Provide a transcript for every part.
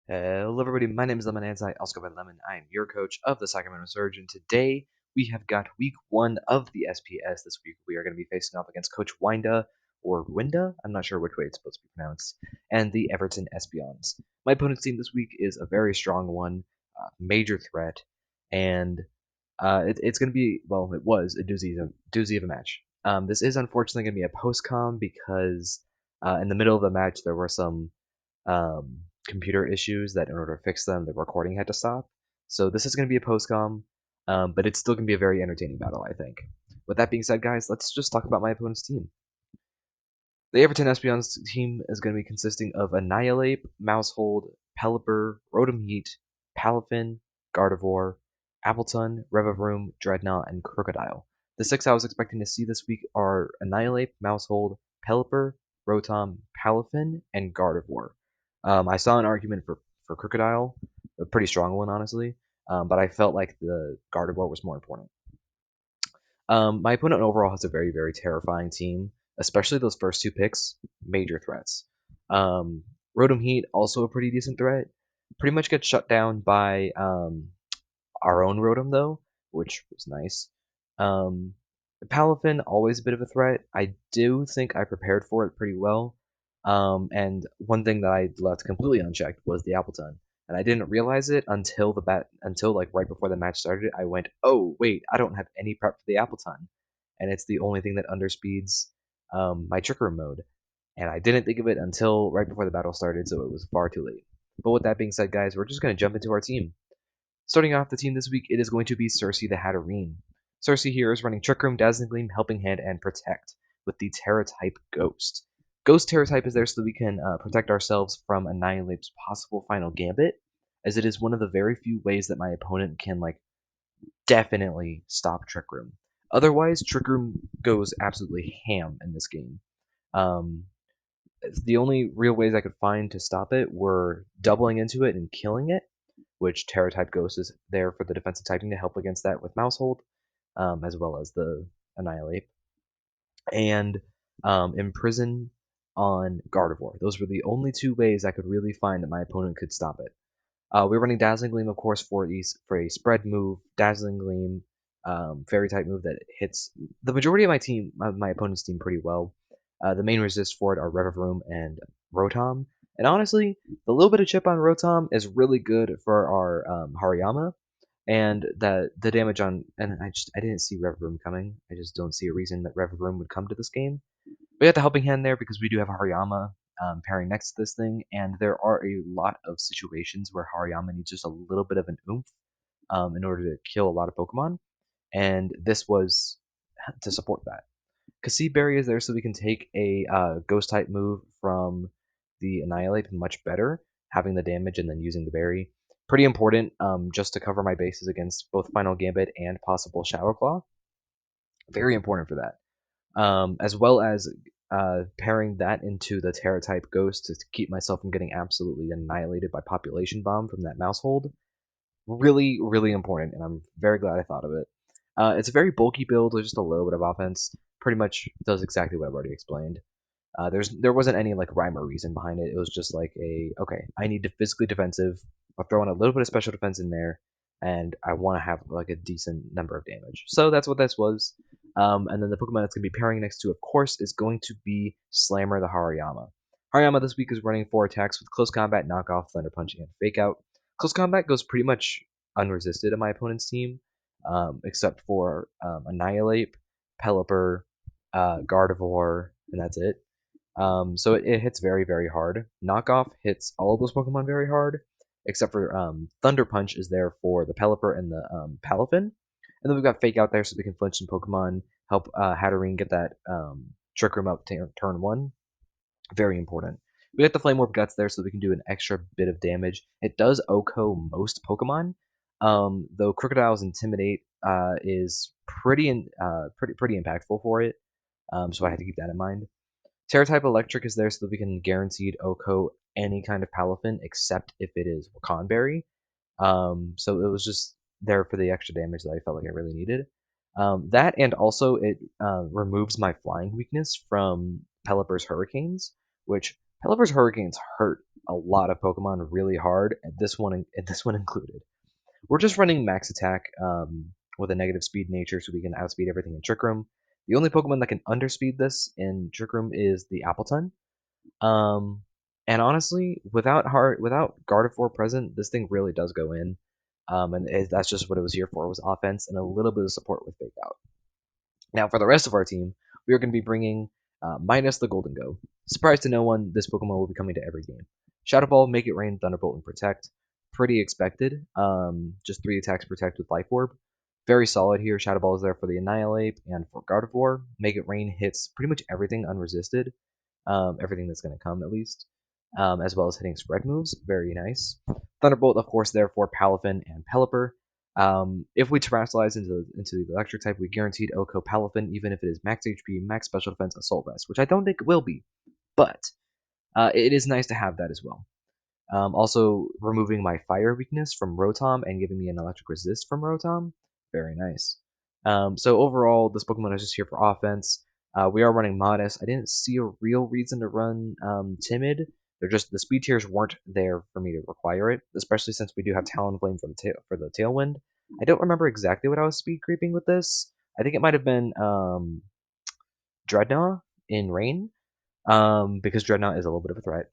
Hello, everybody. My name is Lemon Anti, also go by Lemon. I am your coach of the Sacramento Surge, and today we have got week 1 of the SPS. This week we are going to be facing off against Coach Winda or Winda. I'm not sure which way it's supposed to be pronounced, and the Everton Espions. My opponent's team this week is a very strong one, major threat, and it's going to be, well, it was a doozy of a match. This is unfortunately going to be a post-com because in the middle of the match there were some computer issues that in order to fix them, the recording had to stop. So this is going to be a postcom, but it's still going to be a very entertaining battle, I think. With that being said, guys, let's just talk about my opponent's team. The Everton Espion's team is going to be consisting of Annihilate, Mousehold, Pelipper, Rotom Heat, Palafin, Gardevoir, Appleton, Revavroom, Dreadnought, and Crocodile. The 6 I was expecting to see this week are Annihilate, Mousehold, Pelipper, Rotom, Palafin, and Gardevoir. I saw an argument for Crocodile, a pretty strong one, honestly, but I felt like the Gardevoir was more important. My opponent overall has a very, very terrifying team, especially those first 2 picks, major threats. Um, Rotom Heat, also a pretty decent threat. Pretty much gets shut down by our own Rotom, though, which was nice. Um, Palafin, always a bit of a threat. I do think I prepared for it pretty well. And one thing that I left completely unchecked was the Appleton. And I didn't realize it until like right before the match started. I went, oh wait, I don't have any prep for the Appleton, and it's the only thing that underspeeds my Trick Room mode. And I didn't think of it until right before the battle started, so it was far too late. But with that being said, guys, we're just gonna jump into our team. Starting off the team this week, it is going to be Cersei the Hatterene. Cersei here is running Trick Room, Dazzling Gleam, Helping Hand, and Protect with the Terra type Ghost. Ghost Terra type is there so that we can protect ourselves from Annihilate's possible final gambit, as it is one of the very few ways that my opponent can definitely stop Trick Room. Otherwise, Trick Room goes absolutely ham in this game. Um, the only real ways I could find to stop it were doubling into it and killing it, which Terra type Ghost is there for the defensive typing to help against that with Mousehold, as well as the Annihilate, and Imprison on Gardevoir. Those were the only 2 ways I could really find that my opponent could stop it. We're running Dazzling Gleam, of course, for a spread move. Dazzling Gleam, fairy type move that hits the majority of my opponent's team pretty well. The main resist for it are Revavroom and Rotom. And honestly, the little bit of chip on Rotom is really good for our Hariyama. And the damage on, and I didn't see Revavroom coming. I just don't see a reason that Revavroom would come to this game. We got the helping hand there because we do have Hariyama pairing next to this thing, and there are a lot of situations where Hariyama needs just a little bit of an oomph in order to kill a lot of Pokemon, and this was to support that. Kasi Berry is there so we can take a Ghost type move from the Annihilate much better, having the damage and then using the Berry. Pretty important just to cover my bases against both Final Gambit and possible Shower Claw. Very important for that. As well as pairing that into the Terra type Ghost to keep myself from getting absolutely annihilated by Population Bomb from that Mousehold. Really, really important, and I'm very glad I thought of it. It's a very bulky build with just a little bit of offense. Pretty much does exactly what I've already explained. There wasn't any rhyme or reason behind it. It was just okay, I need to physically defensive. I'll throw in a little bit of special defense in there, and I want to have a decent number of damage. So that's what this was. And then the Pokemon that's going to be pairing next to, of course, is going to be Slammer the Hariyama. Hariyama this week is running 4 attacks with Close Combat, Knockoff, Thunder Punch, and Fake Out. Close Combat goes pretty much unresisted in my opponent's team, except for Annihilate, Pelipper, Gardevoir, and that's it. So it hits very, very hard. Knockoff hits all of those Pokemon very hard, except for Thunder Punch is there for the Pelipper and the Palafin. And then we've got Fake Out there so we can flinch some Pokemon, help Hatterene get that Trick Room up turn 1. Very important. We got the Flame Orb Guts there so we can do an extra bit of damage. It does OHKO most Pokemon, though Crocodile's Intimidate is pretty impactful for it, so I had to keep that in mind. Terra-type Electric is there so that we can guaranteed OHKO any kind of Palafin except if it is Wakanberry. So it was just there for the extra damage that I felt like I really needed. That and also it removes my flying weakness from Pelipper's Hurricanes, which Pelipper's Hurricanes hurt a lot of Pokemon really hard, and this one included. We're just running max attack with a negative speed nature, so we can outspeed everything in Trick Room. The only Pokemon that can underspeed this in Trick Room is the Appleton. Um, and honestly, without Gardevoir present, this thing really does go in. That's just what it was here for, was offense and a little bit of support with Fake Out. Now, for the rest of our team, we are going to be bringing minus the Golden Go. Surprise to no one, this Pokemon will be coming to every game. Shadow Ball, Make It Rain, Thunderbolt, and Protect. Pretty expected. Just 3 attacks Protect with Life Orb. Very solid here. Shadow Ball is there for the Annihilate and for Gardevoir. Make It Rain hits pretty much everything unresisted. Everything that's going to come at least. As well as hitting spread moves. Very nice. Thunderbolt, of course, there for Palafin and Pelipper. If we Terrasilize into the electric type, we guaranteed Oko Palafin, even if it is max HP, max special defense, assault vest, which I don't think it will be, but it is nice to have that as well. Also, removing my fire weakness from Rotom and giving me an electric resist from Rotom, very nice. So overall, this Pokemon is just here for offense. We are running Modest. I didn't see a real reason to run Timid. They're just the speed tiers weren't there for me to require it, especially since we do have Talonflame for the Tailwind. I don't remember exactly what I was speed creeping with this. I think it might have been Dreadnought in Rain, because Dreadnought is a little bit of a threat,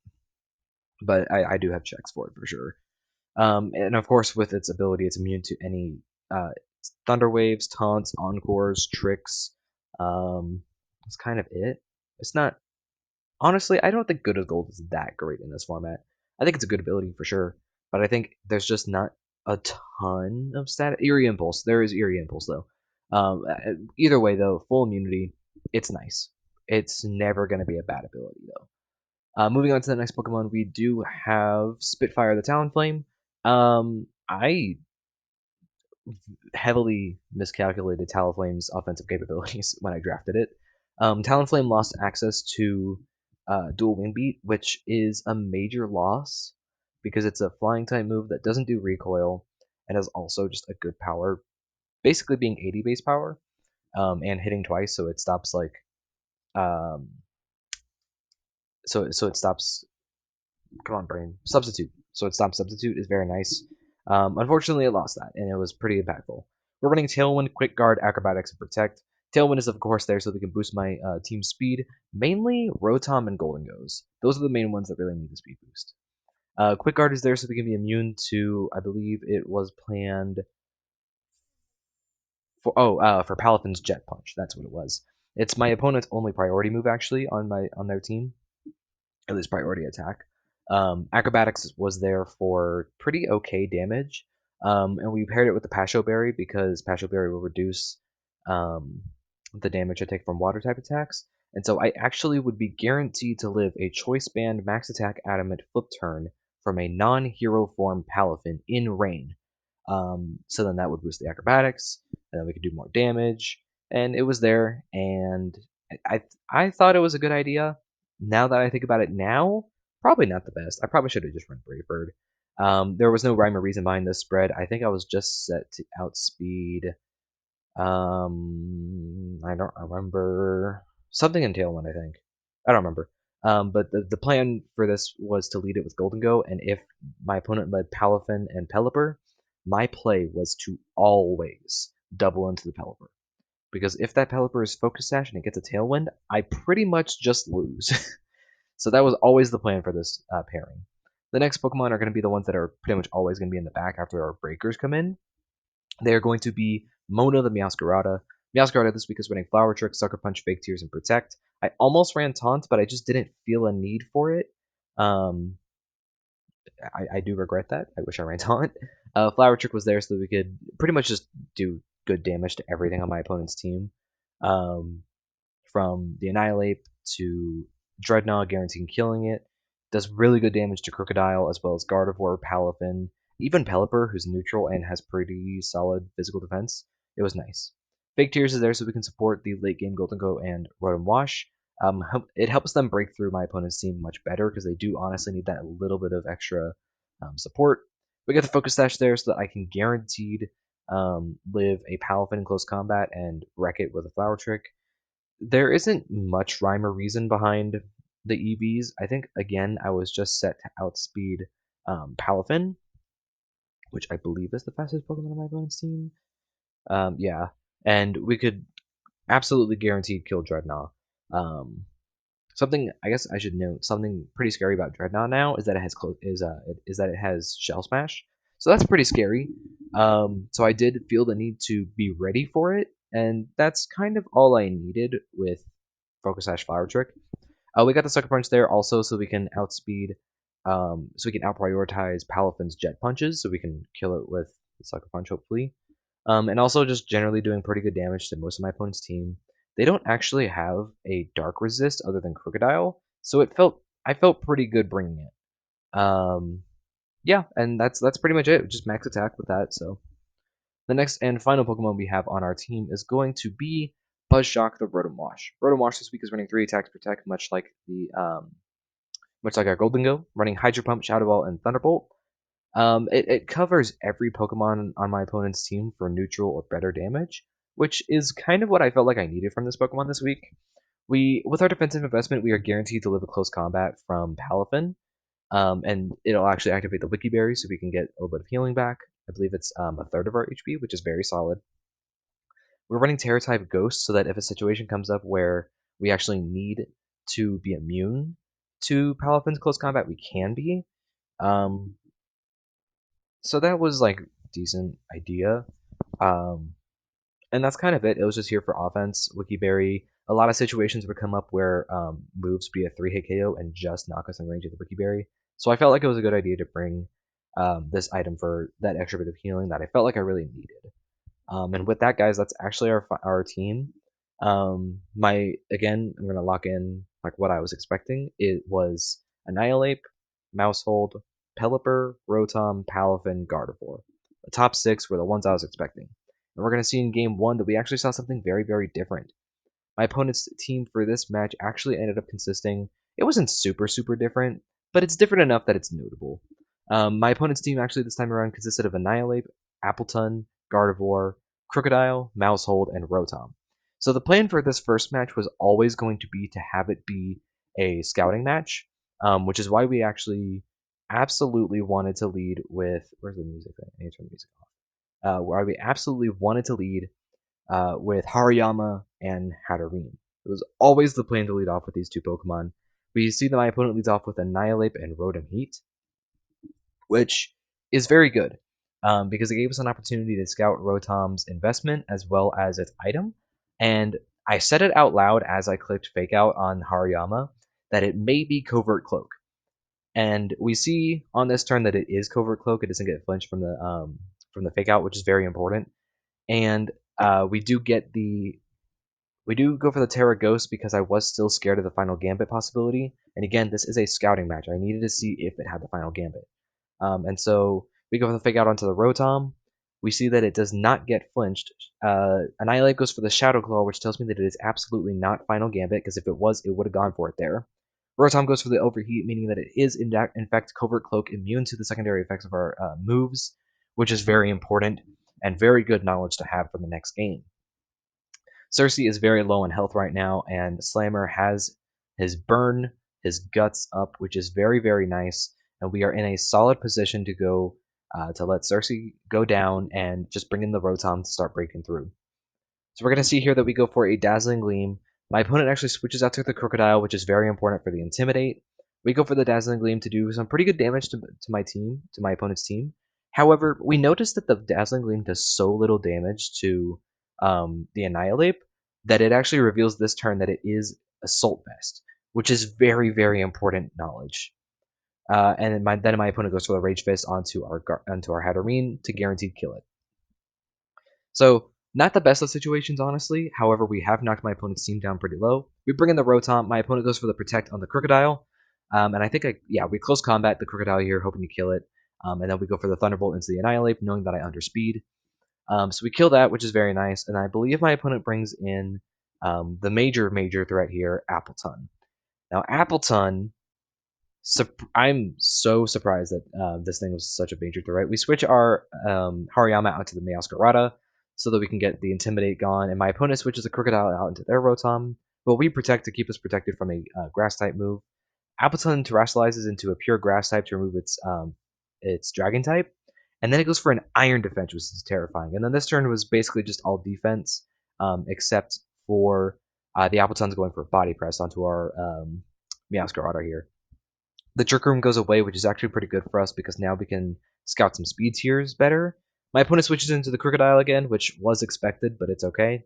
but I do have checks for it for sure. And of course, with its ability, it's immune to any Thunder Waves, Taunts, Encores, Tricks. That's kind of it. It's not. Honestly, I don't think Good as Gold is that great in this format. I think it's a good ability for sure, but I think there's just not a ton of stat. Eerie Impulse. There is Eerie Impulse, though. Either way, though, full immunity, it's nice. It's never going to be a bad ability, though. Moving on to the next Pokemon, we do have Spitfire the Talonflame. I heavily miscalculated Talonflame's offensive capabilities when I drafted it. Talonflame lost access to Dual Wing Beat, which is a major loss because it's a flying type move that doesn't do recoil and is also just a good power, basically being 80 base power and hitting twice, so it stops like um, so it stops. Come on, brain. Substitute. So it stops substitute is very nice. Unfortunately, it lost that, and it was pretty impactful. We're running Tailwind, Quick Guard, Acrobatics, and Protect. Tailwind is, of course, there so we can boost my team speed. Mainly Rotom and Golden Goes. Those are the main ones that really need the speed boost. Quick Guard is there so we can be immune to, I believe it was planned for Palafin's Jet Punch. That's what it was. It's my opponent's only priority move actually on their team, at least priority attack. Acrobatics was there for pretty okay damage, and we paired it with the Pasho Berry because Pasho Berry will reduce the damage I take from water type attacks. And so I actually would be guaranteed to live a Choice Band Max Attack Adamant Flip Turn from a non-hero form Palafin in Rain. So then that would boost the acrobatics, and then we could do more damage. And it was there, and I thought it was a good idea. Now that I think about it now, probably not the best. I probably should have just run Brave Bird. There was no rhyme or reason behind this spread. I think I was just set to outspeed. I don't remember something in Tailwind. I think I don't remember. But the plan for this was to lead it with Golden Go, and if my opponent led Palafin and Pelipper, my play was to always double into the Pelipper. Because if that Pelipper is Focus Sash and it gets a Tailwind, I pretty much just lose. So that was always the plan for this pairing. The next Pokemon are going to be the ones that are pretty much always going to be in the back after our breakers come in. They are going to be Mona the Meowscarada. Meowscarada this week is running Flower Trick, Sucker Punch, Fake Tears, and Protect. I almost ran Taunt, but I just didn't feel a need for it. I do regret that. I wish I ran Taunt. Flower Trick was there so that we could pretty much just do good damage to everything on my opponent's team. From the Annihilate to Dreadnought, guaranteeing killing it. Does really good damage to Crocodile as well as Gardevoir, Palafin, even Pelipper, who's neutral and has pretty solid physical defense. It was nice. Fake Tears is there so we can support the late game Golden Go and Rotom Wash. It helps them break through my opponent's team much better because they do honestly need that little bit of extra support. We get the Focus Sash there so that I can guaranteed live a Palafin in close combat and wreck it with a Flower Trick. There isn't much rhyme or reason behind the EVs, I think again I was just set to outspeed Palafin, which I believe is the fastest Pokemon on my opponent's team. Yeah, and we could absolutely guaranteed kill Dreadnought. Um, Something I guess I should note, something pretty scary about Dreadnought now is that it has is that it has Shell Smash. So that's pretty scary. So I did feel the need to be ready for it, and that's kind of all I needed with Focus Sash Flower Trick. We got the Sucker Punch there also, so we can outspeed, so we can outprioritize Palafin's Jet Punches, so we can kill it with the Sucker Punch hopefully. And also just generally doing pretty good damage to most of my opponent's team. They don't actually have a Dark Resist other than Crocodile, so I felt pretty good bringing it. Yeah, and that's pretty much it. Just max attack with that. So the next and final Pokemon we have on our team is going to be Buzzshock the Rotom Wash. Rotom Wash this week is running 3 attacks protect, much like our Golden Go, running Hydro Pump, Shadow Ball, and Thunderbolt. It covers every Pokemon on my opponent's team for neutral or better damage, which is kind of what I felt like I needed from this Pokemon this week. With our defensive investment, we are guaranteed to live a close combat from Palafin, and it'll actually activate the Wiki Berry so we can get a little bit of healing back. I believe it's a third of our HP, which is very solid. We're running Terra type Ghost so that if a situation comes up where we actually need to be immune to Palafin's close combat, we can be. Um, so that was like decent idea. Um, and that's kind of it. It was just here for offense. Wikiberry. A lot of situations would come up where moves be a 3-hit KO and just knock us in range of the Wikiberry. So I felt like it was a good idea to bring this item for that extra bit of healing that I felt like I really needed. And with that, guys, that's actually our team. I'm gonna lock in like what I was expecting. It was Annihilate, Mousehold, Pelipper, Rotom, Palafin, Gardevoir. The top 6 were the ones I was expecting. And we're gonna see in game 1 that we actually saw something very, very different. My opponent's team for this match actually ended up consisting. It wasn't super, super different, but it's different enough that it's notable. My opponent's team actually this time around consisted of Annihilate, Appleton, Gardevoir, Crocodile, Mousehold, and Rotom. So the plan for this first match was always going to be to have it be a scouting match, which is why we actually absolutely wanted to lead with. Where's the music? I need to turn the music off. Why we absolutely wanted to lead with Hariyama and Hatterene. It was always the plan to lead off with these 2 Pokemon. We see that my opponent leads off with Annihilate and Rotom Heat, which is very good because it gave us an opportunity to scout Rotom's investment as well as its item. And I said it out loud as I clicked Fake Out on Hariyama that it may be Covert Cloak. And we see on this turn that it is Covert Cloak. It doesn't get flinched from the Fake Out, which is very important. And we do go for the Terra Ghost because I was still scared of the Final Gambit possibility. And again, this is a scouting match. I needed to see if it had the Final Gambit. And so we go for the Fake Out onto the Rotom. We see that it does not get flinched. Annihilate goes for the Shadow Claw, which tells me that it is absolutely not Final Gambit, because if it was, it would have gone for it there. Rotom goes for the Overheat, meaning that it is in fact Covert Cloak immune to the secondary effects of our moves, which is very important and very good knowledge to have for the next game. Cersei is very low in health right now, and Slammer has his burn, his guts up, which is very, very nice. And we are in a solid position to go to let Cersei go down and just bring in the Rotom to start breaking through. So we're going to see here that we go for a Dazzling Gleam. My opponent actually switches out to the Crocodile, which is very important for the Intimidate. We go for the Dazzling Gleam to do some pretty good damage to my opponent's team. However, we notice that the Dazzling Gleam does so little damage to the Annihilate that it actually reveals this turn that it is Assault Vest, which is very, very important knowledge. And then my opponent goes for the Rage Fist onto our Hatterene to guaranteed kill it. So not the best of situations, honestly. However, we have knocked my opponent's team down pretty low. We bring in the Rotom. My opponent goes for the Protect on the Crocodile. And I think, we close combat the Crocodile here, hoping to kill it. And then we go for the Thunderbolt into the Annihilate, knowing that I underspeed. So we kill that, which is very nice. And I believe my opponent brings in the major threat here, Appleton. Now, Appleton, I'm so surprised that this thing was such a major threat. We switch our Hariyama out to the Meowscarada so that we can get the Intimidate gone, and my opponent switches the Crocodile out into their Rotom. but we protect to keep us protected from a grass type move. Appleton terrestrializes into a pure grass type to remove its dragon type, and then it goes for an iron defense, which is terrifying. And then this turn was basically just all defense, except for the Appleton's going for body press onto our Meowscarada here. The Trick Room goes away, which is actually pretty good for us because now we can scout some speed tiers better. My opponent switches into the Crocodile again, which was expected, but it's okay.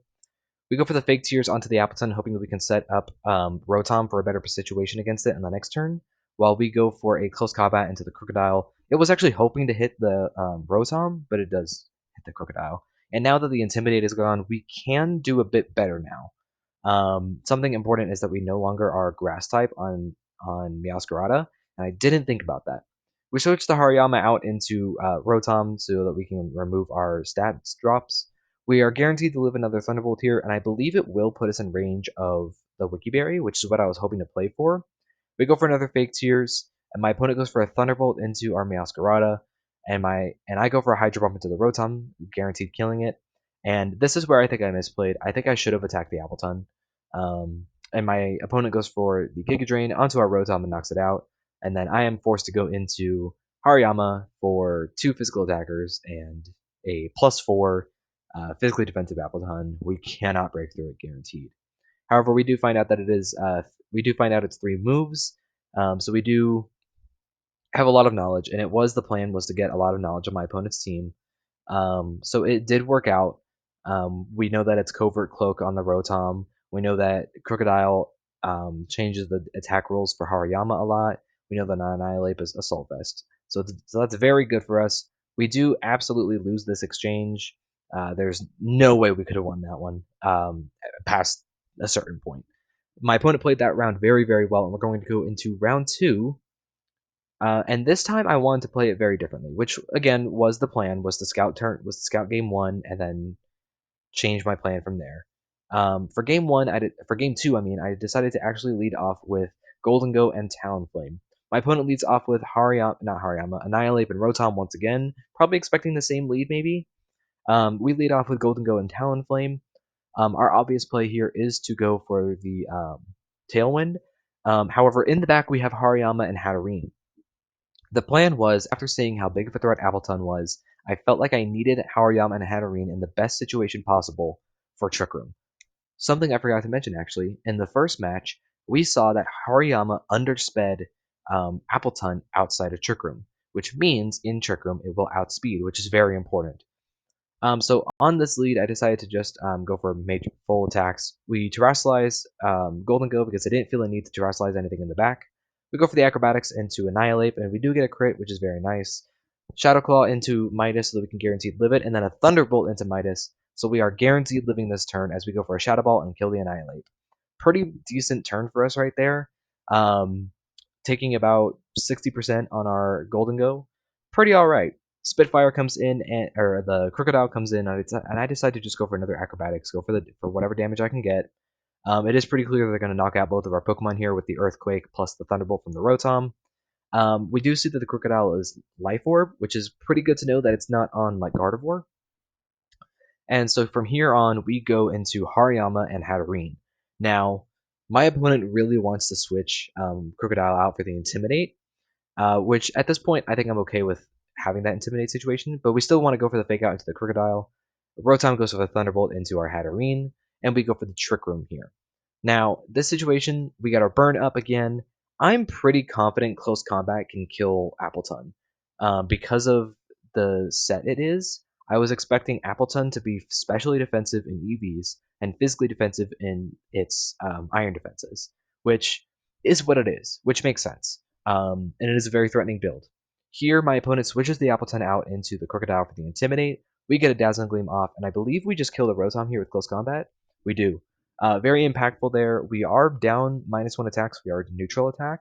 We go for the fake tiers onto the Appleton, hoping that we can set up Rotom for a better situation against it on the next turn, while we go for a close combat into the Crocodile. It was actually hoping to hit the Rotom, but it does hit the Crocodile. And now that the Intimidate is gone, we can do a bit better now. Something important is that we no longer are Grass type on Meowscarada, and I didn't think about that. We switched the Hariyama out into Rotom so that we can remove our stats drops. We are guaranteed to live another Thunderbolt here, and I believe it will put us in range of the Wikiberry, which is what I was hoping to play for. We go for another fake tears, and my opponent goes for a Thunderbolt into our Meowscarada, and I go for a Hydro Bump into the Rotom, guaranteed killing it. And this is where I think I misplayed. I think I should have attacked the Appleton. And my opponent goes for the Giga Drain onto our Rotom and knocks it out. And then I am forced to go into Hariyama for 2 physical attackers and a +4 physically defensive Appleton. We cannot break through it, guaranteed. However, we do find out that we do find out it's 3 moves. So we do have a lot of knowledge, and it was the plan was to get a lot of knowledge on my opponent's team. So it did work out. We know that it's Covert Cloak on the Rotom. We know that Crocodile changes the attack rules for Hariyama a lot. We know that Annihilate is Assault Vest. So that's very good for us. We do absolutely lose this exchange. There's no way we could have won that one past a certain point. My opponent played that round very, very well, and we're going to go into round 2. And this time I wanted to play it very differently, which again was the plan, was to scout game 1 and then change my plan from there. For game 1, for game 2, I decided to actually lead off with Golden Go and Talonflame. My opponent leads off with not Hariyama, Annihilate and Rotom once again, probably expecting the same lead maybe. We lead off with Golden Go and Talonflame. Our obvious play here is to go for the Tailwind. However, in the back we have Hariyama and Hatterene. The plan was, after seeing how big of a threat Appleton was, I felt like I needed Hariyama and Hatterene in the best situation possible for Trick Room. Something I forgot to mention, actually, in the first match, we saw that Hariyama undersped Appleton outside of Trick Room, which means in Trick Room it will outspeed, which is very important. So on this lead, I decided to just go for major full attacks. We terrestrialize Golden Go because I didn't feel a need to terrestrialize anything in the back. We go for the acrobatics into Annihilate, and we do get a crit, which is very nice. Shadow Claw into Midas so that we can guaranteed live it, and then a Thunderbolt into Midas, so we are guaranteed living this turn as we go for a Shadow Ball and kill the Annihilate. Pretty decent turn for us right there. Taking about 60% on our Golden Go. Pretty alright. Spitfire comes in, or the Crocodile comes in, and I decide to just go for another Acrobatics, go for whatever damage I can get. It is pretty clear they're going to knock out both of our Pokemon here with the Earthquake plus the Thunderbolt from the Rotom. We do see that the Crocodile is Life Orb, which is pretty good to know that it's not on like Gardevoir. And so from here on, we go into Hariyama and Hatterene. Now, my opponent really wants to switch Crocodile out for the Intimidate, which at this point I think I'm okay with having that Intimidate situation, but we still want to go for the Fake Out into the Crocodile. Rotom goes for the Thunderbolt into our Hatterene, and we go for the Trick Room here. Now, this situation, we got our burn up again. I'm pretty confident Close Combat can kill Appleton. Because of the set it is, I was expecting Appleton to be specially defensive in EVs and physically defensive in its iron defenses, which is what it is, which makes sense. And it is a very threatening build. Here, my opponent switches the Appleton out into the Crocodile for the Intimidate. We get a Dazzling Gleam off, and I believe we just kill the Rotom here with Close Combat. We do. Very impactful there. We are down -1 attacks. We are neutral attack.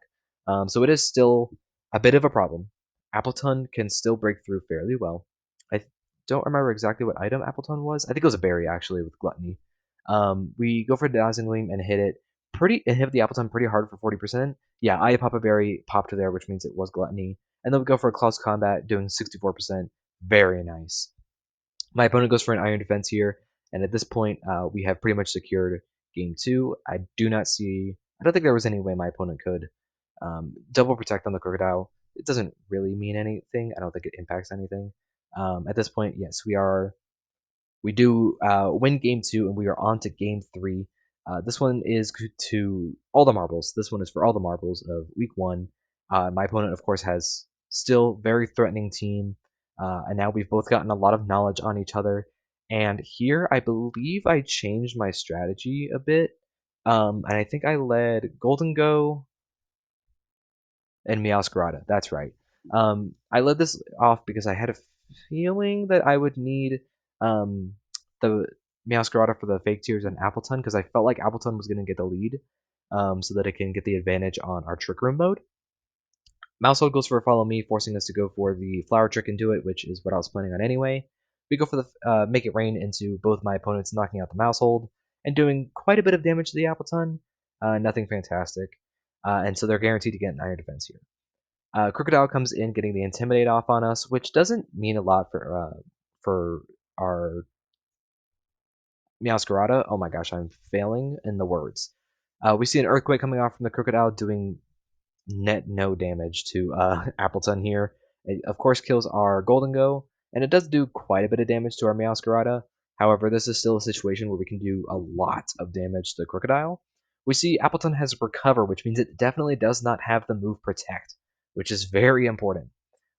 So it is still a bit of a problem. Appleton can still break through fairly well. I don't remember exactly what item Appleton was. I think it was a berry, actually, with Gluttony. We go for Dazzling Gleam and hit the Appleton pretty hard for 40%. Yeah, I pop a berry, popped there, which means it was Gluttony. And then we go for a Close Combat, doing 64%. Very nice. My opponent goes for an Iron Defense here, and at this point, we have pretty much secured game 2. I do not see. I don't think there was any way my opponent could double protect on the Crocodile. It doesn't really mean anything. I don't think it impacts anything. At this point, yes, we do win game 2, and we are on to game 3. This one is to all the marbles. This one is for all the marbles of week 1. My opponent, of course, has still very threatening team, and now we've both gotten a lot of knowledge on each other. And here, I believe I changed my strategy a bit, and I think I led Golden Go and Meowscarada. That's right. I led this off because I had a feeling that I would need um, the Meowscarada for the fake tiers and Appleton because I felt like Appleton was going to get the lead so that it can get the advantage on our Trick Room mode. Mousehold goes for a follow me, forcing us to go for the flower trick into it, which is what I was planning on anyway. We go for the make it rain into both my opponents, knocking out the Mousehold and doing quite a bit of damage to the Appleton. Nothing fantastic. And so they're guaranteed to get an iron defense here. Crocodile comes in getting the Intimidate off on us, which doesn't mean a lot for our Meowscarada. Oh my gosh, I'm failing in the words. We see an Earthquake coming off from the Crocodile doing net no damage to Appleton here. It, of course, kills our Golden Go, and it does do quite a bit of damage to our Meowscarada. However, this is still a situation where we can do a lot of damage to the Crocodile. We see Appleton has Recover, which means it definitely does not have the move Protect, which is very important.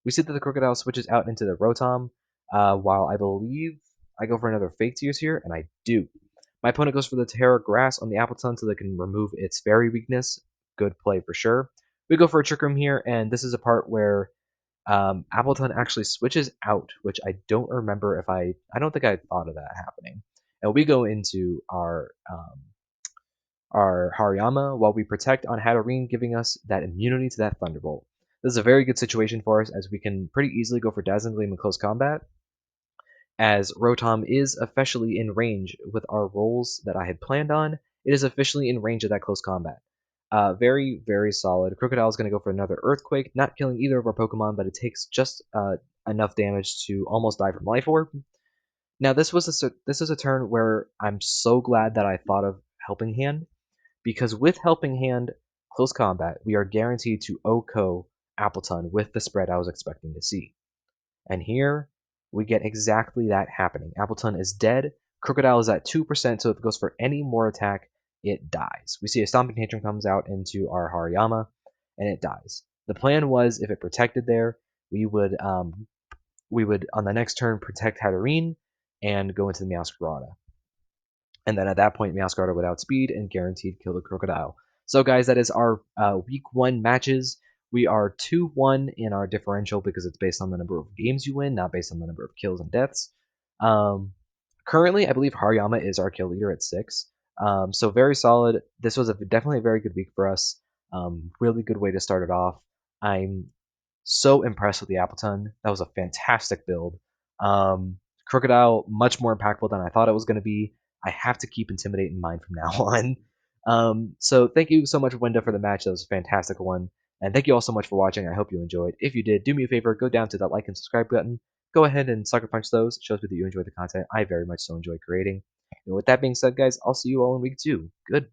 We see that the Crocodile switches out into the Rotom, while I believe I go for another Fake Tears here, and I do. My opponent goes for the Terra Grass on the Appleton so they can remove its Fairy weakness. Good play for sure. We go for a Trick Room here, and this is a part where Appleton actually switches out, which I don't remember if I don't think I thought of that happening. And we go into our Hariyama while we protect on Hatterene, giving us that immunity to that Thunderbolt. This is a very good situation for us as we can pretty easily go for Dazzling Gleam in close combat, as Rotom is officially in range with our rolls that I had planned on. It is officially in range of that close combat. Very, very solid. Crocodile is going to go for another Earthquake, not killing either of our Pokemon, but it takes just enough damage to almost die from Life Orb. Now, this is a turn where I'm so glad that I thought of Helping Hand, because with Helping Hand, close combat, we are guaranteed to OHKO Appleton with the spread I was expecting to see. And here, we get exactly that happening. Appleton is dead, Crocodile is at 2%, so if it goes for any more attack, it dies. We see a Stomping Tantrum comes out into our Hariyama, and it dies. The plan was, if it protected there, we would on the next turn protect Hatterene and go into the Meowscarada. And then at that point, Meowscarada would outspeed and guaranteed kill the Crocodile. So guys, that is our week 1 matches. We are 2-1 in our differential because it's based on the number of games you win, not based on the number of kills and deaths. Currently, I believe Hariyama is our kill leader at 6. So very solid. This was definitely a very good week for us. Really good way to start it off. I'm so impressed with the Appleton. That was a fantastic build. Crocodile, much more impactful than I thought it was going to be. I have to keep Intimidate in mind from now on. So thank you so much, Wenda, for the match. That was a fantastic one. And thank you all so much for watching. I hope you enjoyed. If you did, do me a favor, go down to that like and subscribe button. Go ahead and sucker punch those. It shows me that you enjoy the content. I very much so enjoy creating. And with that being said, guys, I'll see you all in week 2. Good.